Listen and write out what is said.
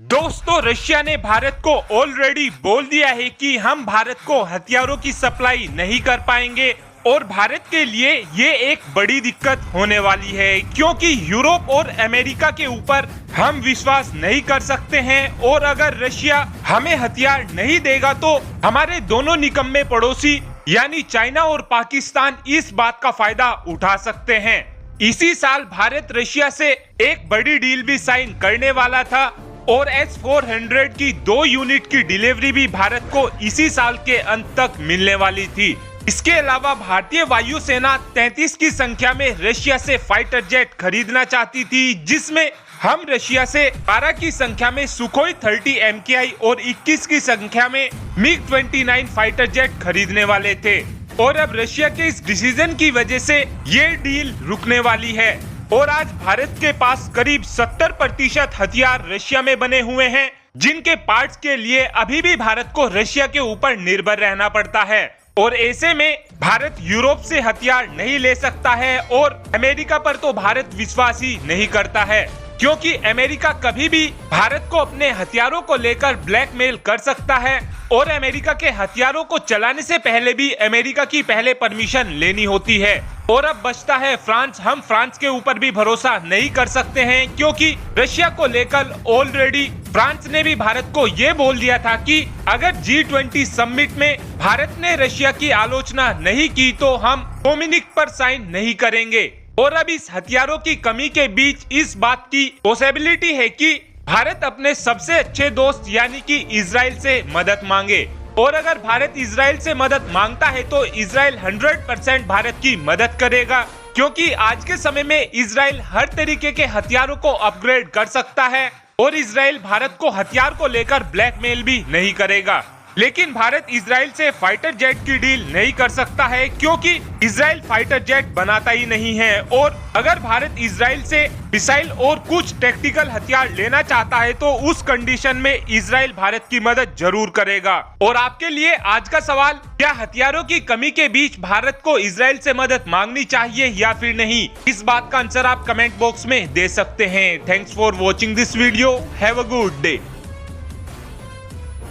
दोस्तों, रशिया ने भारत को ऑलरेडी बोल दिया है कि हम भारत को हथियारों की सप्लाई नहीं कर पाएंगे और भारत के लिए ये एक बड़ी दिक्कत होने वाली है, क्योंकि यूरोप और अमेरिका के ऊपर हम विश्वास नहीं कर सकते हैं और अगर रशिया हमें हथियार नहीं देगा तो हमारे दोनों निकम्मे पड़ोसी यानी चाइना और पाकिस्तान इस बात का फायदा उठा सकते हैं। इसी साल भारत रशिया से एक बड़ी डील भी साइन करने वाला था और S-400 की 2 यूनिट की डिलीवरी भी भारत को इसी साल के अंत तक मिलने वाली थी। इसके अलावा भारतीय वायुसेना 33 की संख्या में रशिया से फाइटर जेट खरीदना चाहती थी, जिसमें हम रशिया से 12 की संख्या में सुखोई 30 MKI और 21 की संख्या में MiG-29 फाइटर जेट खरीदने वाले थे। और अब रशिया के इस डिसीजन की वजह से ये डील रुकने वाली है और आज भारत के पास करीब 70% हथियार रशिया में बने हुए हैं, जिनके पार्ट्स के लिए अभी भी भारत को रशिया के ऊपर निर्भर रहना पड़ता है। और ऐसे में भारत यूरोप से हथियार नहीं ले सकता है और अमेरिका पर तो भारत विश्वास ही नहीं करता है, क्योंकि अमेरिका कभी भी भारत को अपने हथियारों को लेकर ब्लैकमेल कर सकता है और अमेरिका के हथियारों को चलाने से पहले भी अमेरिका की पहले परमिशन लेनी होती है। और अब बचता है फ्रांस। हम फ्रांस के ऊपर भी भरोसा नहीं कर सकते हैं, क्योंकि रशिया को लेकर ऑलरेडी फ्रांस ने भी भारत को ये बोल दिया था कि अगर G20 समिट में भारत ने रशिया की आलोचना नहीं की तो हम डोमिनिक पर साइन नहीं करेंगे। और अब इस हथियारों की कमी के बीच इस बात की पॉसिबिलिटी है कि भारत अपने सबसे अच्छे दोस्त यानी कि इजराइल से मदद मांगे। और अगर भारत इजराइल से मदद मांगता है तो इजराइल 100% भारत की मदद करेगा, क्योंकि आज के समय में इजराइल हर तरीके के हथियारों को अपग्रेड कर सकता है और इजराइल भारत को हथियार को लेकर ब्लैकमेल भी नहीं करेगा। लेकिन भारत इजराइल से फाइटर जेट की डील नहीं कर सकता है, क्योंकि इजराइल फाइटर जेट बनाता ही नहीं है। और अगर भारत इजराइल से मिसाइल और कुछ टेक्टिकल हथियार लेना चाहता है तो उस कंडीशन में इजराइल भारत की मदद जरूर करेगा। और आपके लिए आज का सवाल, क्या हथियारों की कमी के बीच भारत को इजराइल से मदद मांगनी चाहिए या फिर नहीं? इस बात का आंसर आप कमेंट बॉक्स में दे सकते हैं। Thanks for watching this video. Have a good day.